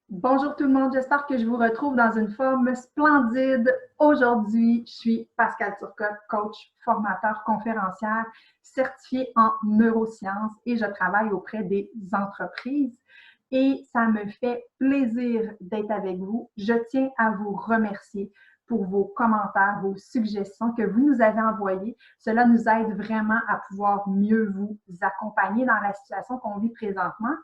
Bonjour tout le monde, j'espère que je vous retrouve dans une forme splendide. Aujourd'hui, je suis Pascale Turcotte, coach, formateur, conférencière, certifiée en neurosciences et je travaille auprès des entreprises. Et ça me fait plaisir d'être avec vous. Je tiens à vous remercier pour vos commentaires, vos suggestions que vous nous avez envoyées. Cela nous aide vraiment à pouvoir mieux vous accompagner dans la situation qu'on vit présentement.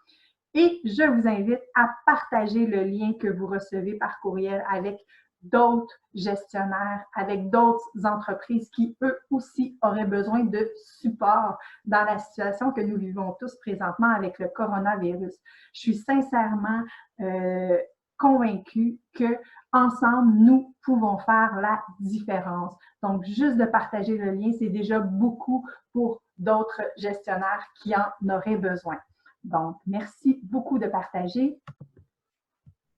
Et je vous invite à partager le lien que vous recevez par courriel avec d'autres gestionnaires, avec d'autres entreprises qui, eux aussi, auraient besoin de support dans la situation que nous vivons tous présentement avec le coronavirus. Je suis sincèrement convaincue que ensemble, nous pouvons faire la différence. Donc, juste de partager le lien, c'est déjà beaucoup pour d'autres gestionnaires qui en auraient besoin. Donc, merci beaucoup de partager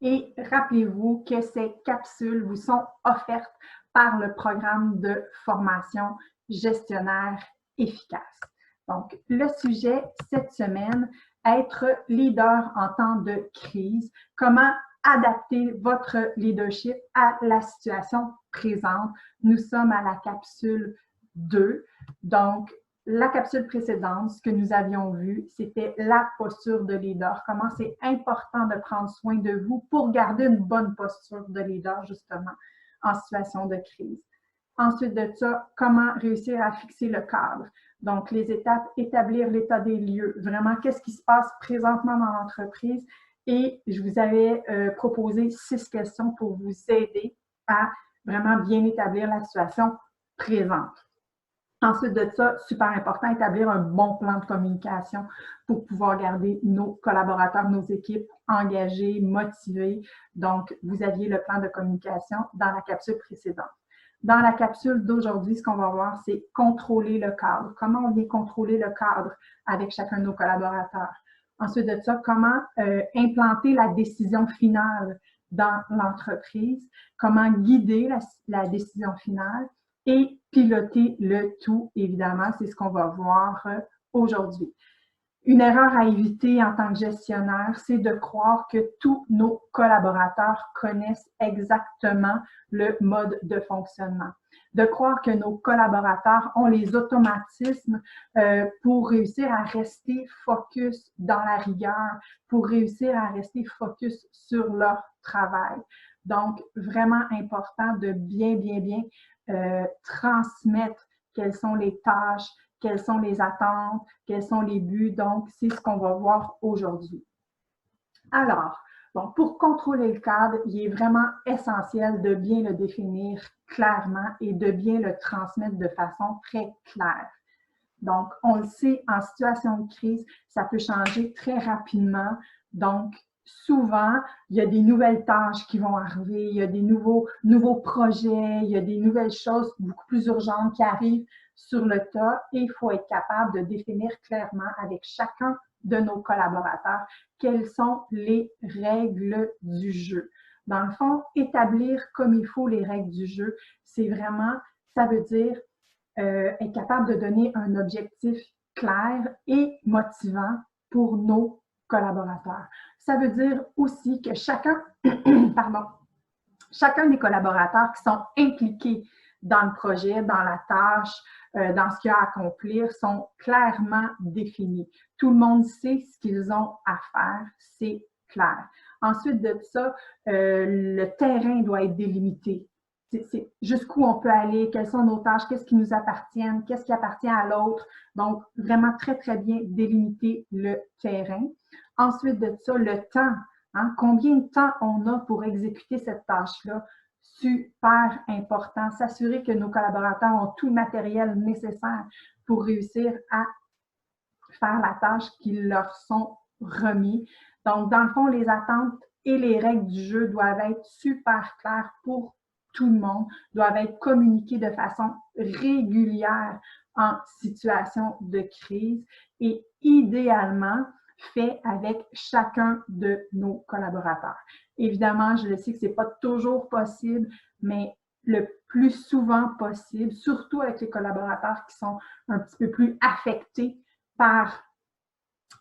et rappelez-vous que ces capsules vous sont offertes par le programme de formation gestionnaire efficace. Donc, le sujet cette semaine, être leader en temps de crise, comment adapter votre leadership à la situation présente. Nous sommes à la capsule 2. Donc, la capsule précédente, ce que nous avions vu, c'était la posture de leader, comment c'est important de prendre soin de vous pour garder une bonne posture de leader, justement, en situation de crise. Ensuite de ça, comment réussir à fixer le cadre. Donc, les étapes, établir l'état des lieux, vraiment, qu'est-ce qui se passe présentement dans l'entreprise. Et je vous avais proposé 6 questions pour vous aider à vraiment bien établir la situation présente. Ensuite de ça, super important, établir un bon plan de communication pour pouvoir garder nos collaborateurs, nos équipes engagées, motivées. Donc, vous aviez le plan de communication dans la capsule précédente. Dans la capsule d'aujourd'hui, ce qu'on va voir, c'est contrôler le cadre. Comment on vient contrôler le cadre avec chacun de nos collaborateurs. Ensuite de ça, comment implanter la décision finale dans l'entreprise, comment guider la décision finale et piloter le tout, évidemment, c'est ce qu'on va voir aujourd'hui. Une erreur à éviter en tant que gestionnaire, c'est de croire que tous nos collaborateurs connaissent exactement le mode de fonctionnement. De croire que nos collaborateurs ont les automatismes pour réussir à rester focus dans la rigueur, pour réussir à rester focus sur leur travail. Donc, vraiment important de bien transmettre quelles sont les tâches, quelles sont les attentes, quels sont les buts. Donc, c'est ce qu'on va voir aujourd'hui. Alors, bon, pour contrôler le cadre, il est vraiment essentiel de bien le définir clairement et de bien le transmettre de façon très claire. Donc, on le sait, en situation de crise, ça peut changer très rapidement. Donc, souvent, il y a des nouvelles tâches qui vont arriver, il y a des nouveaux projets, il y a des nouvelles choses beaucoup plus urgentes qui arrivent sur le tas et il faut être capable de définir clairement avec chacun de nos collaborateurs quelles sont les règles du jeu. Dans le fond, établir comme il faut les règles du jeu, c'est vraiment, ça veut dire être capable de donner un objectif clair et motivant pour nos collaborateurs. Ça veut dire aussi que chacun des collaborateurs qui sont impliqués dans le projet, dans la tâche, dans ce qu'il y a à accomplir, sont clairement définis. Tout le monde sait ce qu'ils ont à faire, c'est clair. Ensuite de ça, le terrain doit être délimité. C'est jusqu'où on peut aller, quelles sont nos tâches, qu'est-ce qui nous appartient, qu'est-ce qui appartient à l'autre. Donc, vraiment très bien délimiter le terrain. Ensuite de ça, le temps. Hein, combien de temps on a pour exécuter cette tâche-là? Super important. S'assurer que nos collaborateurs ont tout le matériel nécessaire pour réussir à faire la tâche qui leur sont remis. Donc, dans le fond, les attentes et les règles du jeu doivent être super claires pour tout le monde, doivent être communiquées de façon régulière en situation de crise et idéalement fait avec chacun de nos collaborateurs. Évidemment, je le sais que ce n'est pas toujours possible, mais le plus souvent possible, surtout avec les collaborateurs qui sont un petit peu plus affectés par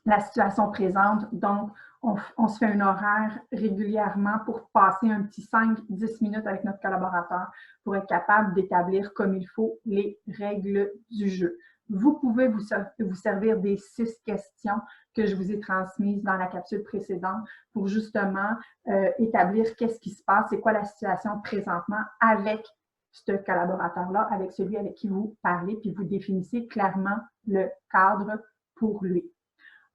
la situation présente. Donc, on se fait un horaire régulièrement pour passer un petit 5-10 minutes avec notre collaborateur pour être capable d'établir comme il faut les règles du jeu. Vous pouvez vous servir des 6 questions que je vous ai transmises dans la capsule précédente pour justement établir qu'est-ce qui se passe, c'est quoi la situation présentement avec ce collaborateur-là, avec celui avec qui vous parlez, puis vous définissez clairement le cadre pour lui.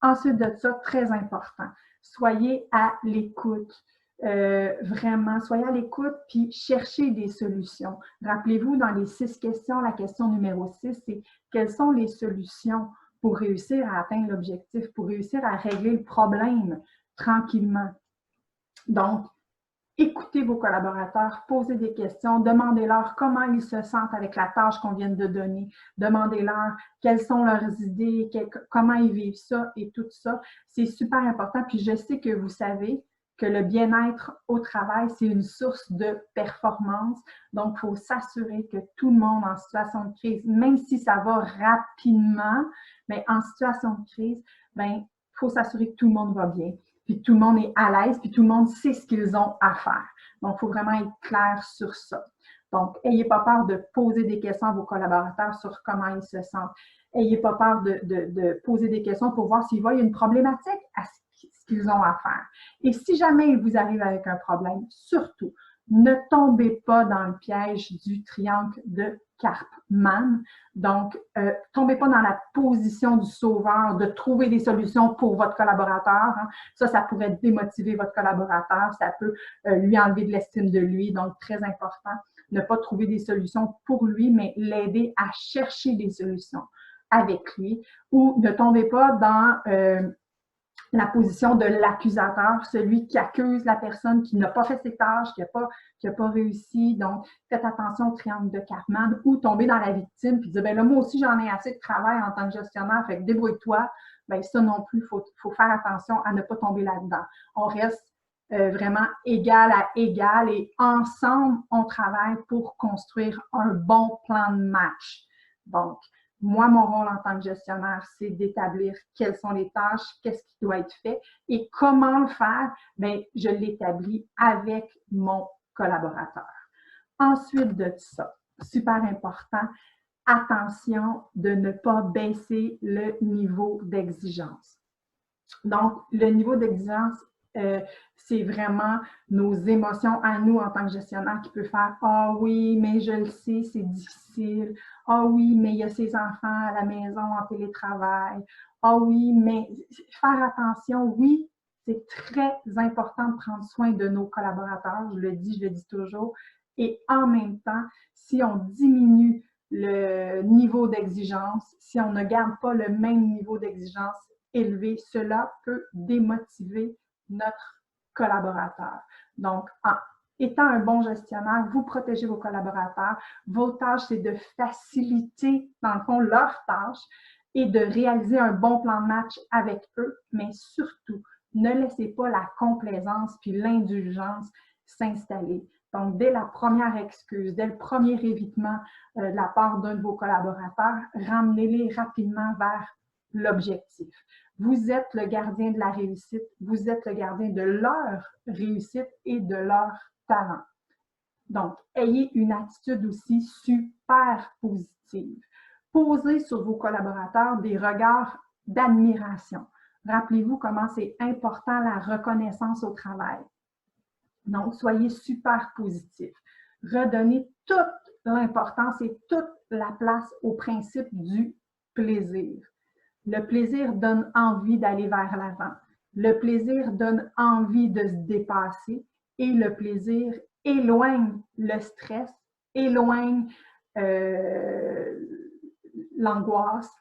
Ensuite de ça, très important, soyez à l'écoute. Vraiment, soyez à l'écoute puis cherchez des solutions. Rappelez-vous, dans les 6 questions, la question numéro 6, c'est quelles sont les solutions pour réussir à atteindre l'objectif, pour réussir à régler le problème tranquillement. Donc, écoutez vos collaborateurs, posez des questions, demandez-leur comment ils se sentent avec la tâche qu'on vient de donner, demandez-leur quelles sont leurs idées, comment ils vivent ça et tout ça. C'est super important. Puis je sais que vous savez que le bien-être au travail, c'est une source de performance. Donc, il faut s'assurer que tout le monde en situation de crise, même si ça va rapidement, mais en situation de crise, il faut s'assurer que tout le monde va bien. Puis tout le monde est à l'aise, puis tout le monde sait ce qu'ils ont à faire. Donc, il faut vraiment être clair sur ça. Donc, n'ayez pas peur de poser des questions à vos collaborateurs sur comment ils se sentent. N'ayez pas peur de poser des questions pour voir s'ils voient une problématique à ce qu'ils ont à faire. Et si jamais il vous arrive avec un problème, surtout, ne tombez pas dans le piège du triangle de Karpman. Donc, tombez pas dans la position du sauveur, de trouver des solutions pour votre collaborateur. Hein. Ça pourrait démotiver votre collaborateur, ça peut lui enlever de l'estime de lui. Donc, très important, ne pas trouver des solutions pour lui, mais l'aider à chercher des solutions avec lui. Ou ne tombez pas dans la position de l'accusateur, celui qui accuse la personne qui n'a pas fait ses tâches, qui n'a pas réussi. Donc, faites attention au triangle de Karpman ou tomber dans la victime puis dire, ben là, moi aussi, j'en ai assez de travail en tant que gestionnaire, fait que débrouille-toi. Ben ça non plus, il faut faire attention à ne pas tomber là-dedans. On reste vraiment égal à égal et ensemble, on travaille pour construire un bon plan de match. Donc, moi, mon rôle en tant que gestionnaire, c'est d'établir quelles sont les tâches, qu'est-ce qui doit être fait et comment le faire. Bien, je l'établis avec mon collaborateur. Ensuite de ça, super important, attention de ne pas baisser le niveau d'exigence. Donc, le niveau d'exigence, c'est vraiment nos émotions à nous en tant que gestionnaire qui peut faire « Ah oui, mais je le sais, c'est difficile. Ah oui, mais il y a ses enfants à la maison en télétravail. Ah oui, mais faire attention, oui, c'est très important de prendre soin de nos collaborateurs, je le dis toujours. Et en même temps, si on diminue le niveau d'exigence, si on ne garde pas le même niveau d'exigence élevé, cela peut démotiver notre collaborateur. Donc, en étant un bon gestionnaire, vous protégez vos collaborateurs. Votre tâche, c'est de faciliter, dans le fond, leurs tâches et de réaliser un bon plan de match avec eux, mais surtout, ne laissez pas la complaisance puis l'indulgence s'installer. Donc, dès la première excuse, dès le premier évitement de la part d'un de vos collaborateurs, ramenez-les rapidement vers l'objectif. Vous êtes le gardien de la réussite, vous êtes le gardien de leur réussite et de leur talent. Donc, ayez une attitude aussi super positive. Posez sur vos collaborateurs des regards d'admiration. Rappelez-vous comment c'est important la reconnaissance au travail. Donc, soyez super positif. Redonnez toute l'importance et toute la place au principe du plaisir. Le plaisir donne envie d'aller vers l'avant. Le plaisir donne envie de se dépasser et le plaisir éloigne le stress, éloigne l'angoisse.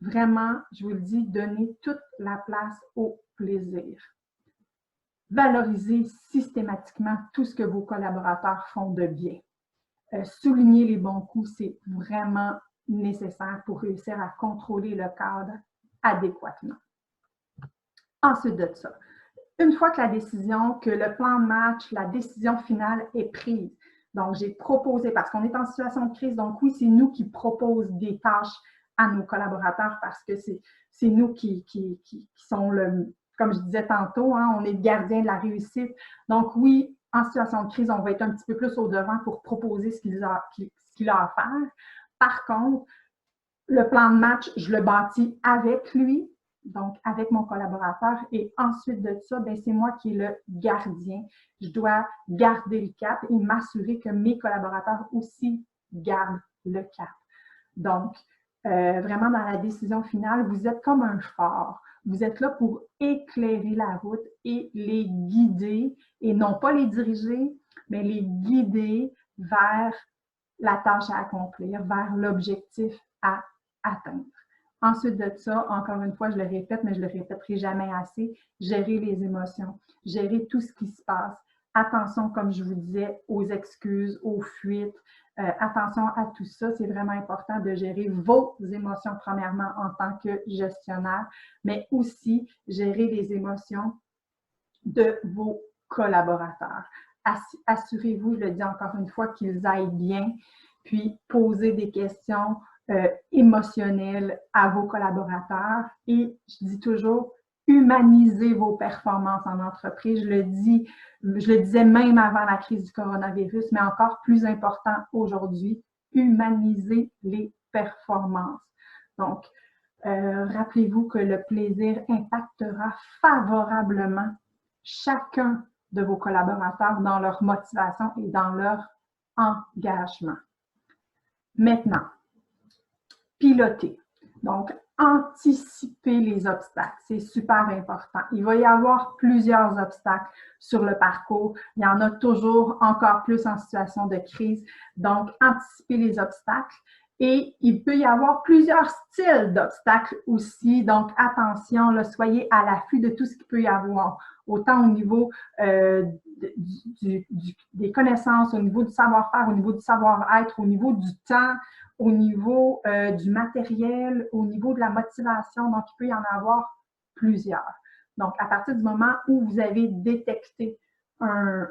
Vraiment, je vous le dis, donnez toute la place au plaisir. Valorisez systématiquement tout ce que vos collaborateurs font de bien. Souligner les bons coups, c'est vraiment nécessaire pour réussir à contrôler le cadre adéquatement. Ensuite de ça, une fois que la décision, que le plan de match, la décision finale est prise, donc j'ai proposé, parce qu'on est en situation de crise, donc oui, c'est nous qui proposons des tâches à nos collaborateurs parce que c'est nous qui sont comme je disais tantôt, hein, on est le gardien de la réussite. Donc oui, en situation de crise, on va être un petit peu plus au devant pour proposer ce qu'il a à faire. Par contre, le plan de match, je le bâtis avec lui, donc avec mon collaborateur. Et ensuite de ça, ben, c'est moi qui est le gardien. Je dois garder le cap et m'assurer que mes collaborateurs aussi gardent le cap. Donc, vraiment dans la décision finale, vous êtes comme un phare. Vous êtes là pour éclairer la route et les guider, et non pas les diriger, mais les guider vers la tâche à accomplir, vers l'objectif à atteindre. Ensuite de ça, encore une fois, je le répète, mais je ne le répéterai jamais assez, gérer les émotions, gérer tout ce qui se passe. Attention, comme je vous disais, aux excuses, aux fuites. Attention à tout ça. C'est vraiment important de gérer vos émotions, premièrement, en tant que gestionnaire, mais aussi gérer les émotions de vos collaborateurs. Assurez-vous, je le dis encore une fois, qu'ils aillent bien, puis posez des questions émotionnelles à vos collaborateurs. Et je dis toujours, humanisez vos performances en entreprise. Je le disais même avant la crise du coronavirus, mais encore plus important aujourd'hui, humanisez les performances. Donc, rappelez-vous que le plaisir impactera favorablement chacun de vos collaborateurs dans leur motivation et dans leur engagement. Maintenant, piloter. Donc, anticiper les obstacles, c'est super important. Il va y avoir plusieurs obstacles sur le parcours. Il y en a toujours encore plus en situation de crise. Donc, anticiper les obstacles. Et il peut y avoir plusieurs styles d'obstacles aussi. Donc, attention, là, soyez à l'affût de tout ce qu'il peut y avoir, autant au niveau des connaissances, au niveau du savoir-faire, au niveau du savoir-être, au niveau du temps, au niveau du matériel, au niveau de la motivation. Donc, il peut y en avoir plusieurs. Donc, à partir du moment où vous avez détecté un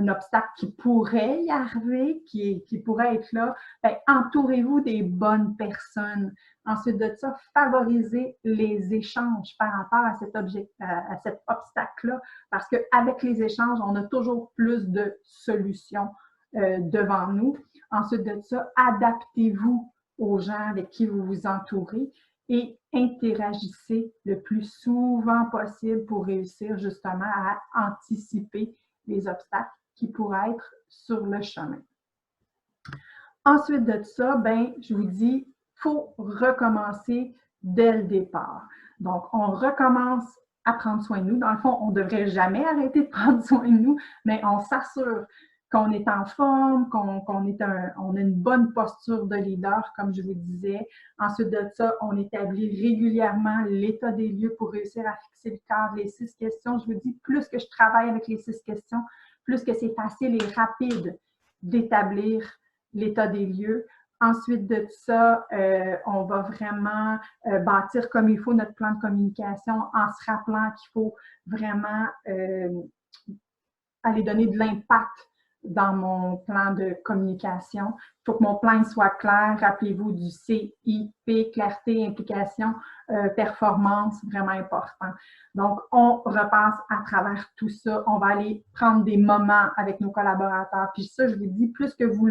obstacle qui pourrait y arriver, qui pourrait être là, bien, entourez-vous des bonnes personnes. Ensuite de ça, favorisez les échanges par rapport à cet obstacle-là, parce qu'avec les échanges, on a toujours plus de solutions devant nous. Ensuite de ça, adaptez-vous aux gens avec qui vous vous entourez et interagissez le plus souvent possible pour réussir justement à anticiper les obstacles qui pourraient être sur le chemin. Ensuite de ça, ben, je vous dis, il faut recommencer dès le départ. Donc, on recommence à prendre soin de nous. Dans le fond, on ne devrait jamais arrêter de prendre soin de nous, mais on s'assure qu'on est en forme, qu'on a une bonne posture de leader, comme je vous disais. Ensuite de ça, on établit régulièrement l'état des lieux pour réussir à fixer le cadre, les 6 questions. Je vous dis, plus que je travaille avec les 6 questions, plus que c'est facile et rapide d'établir l'état des lieux. Ensuite de ça, on va vraiment bâtir comme il faut notre plan de communication en se rappelant qu'il faut vraiment aller donner de l'impact dans mon plan de communication. Il faut que mon plan soit clair. Rappelez-vous du CIP, clarté, implication, performance, vraiment important. Donc, on repasse à travers tout ça. On va aller prendre des moments avec nos collaborateurs. Puis ça, je vous dis, plus que vous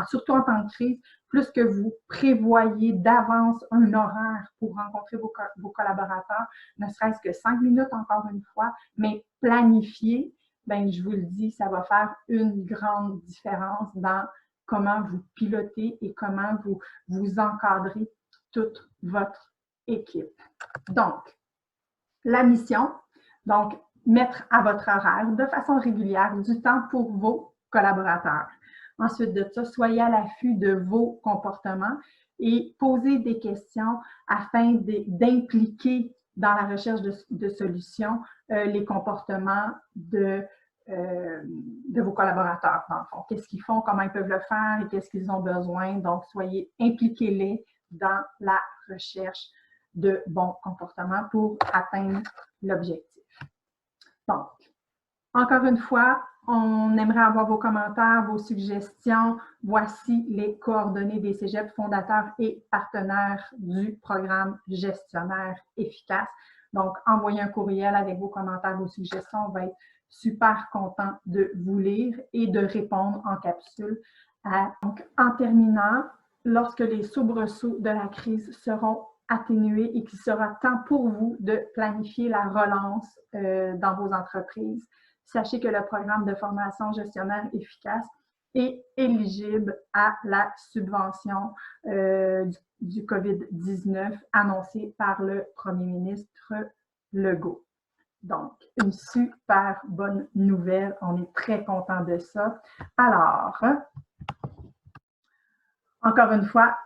surtout en temps de crise, plus que vous prévoyez d'avance un horaire pour rencontrer vos collaborateurs, ne serait-ce que 5 minutes encore une fois, mais planifiez. Ben, je vous le dis, ça va faire une grande différence dans comment vous pilotez et comment vous encadrez toute votre équipe. Donc, la mission, donc, mettre à votre horaire de façon régulière du temps pour vos collaborateurs. Ensuite de ça, soyez à l'affût de vos comportements et posez des questions afin d'impliquer dans la recherche de solutions les comportements de vos collaborateurs, dans le fond. Qu'est-ce qu'ils font, comment ils peuvent le faire et qu'est-ce qu'ils ont besoin. Donc, impliquez-les dans la recherche de bons comportements pour atteindre l'objectif. Donc, encore une fois, On aimerait avoir vos commentaires, vos suggestions. Voici les coordonnées des cégeps fondateurs et partenaires du programme Gestionnaire efficace. Donc, envoyez un courriel avec vos commentaires, vos suggestions. On va être super content de vous lire et de répondre en capsule. Donc, en terminant, lorsque les soubresauts de la crise seront atténués et qu'il sera temps pour vous de planifier la relance dans vos entreprises, sachez que le programme de formation gestionnaire efficace est éligible à la subvention du COVID-19 annoncée par le premier ministre Legault. Donc, une super bonne nouvelle. On est très content de ça. Alors, encore une fois,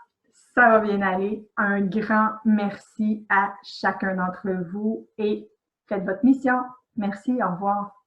ça va bien aller. Un grand merci à chacun d'entre vous et faites votre mission. Merci, au revoir.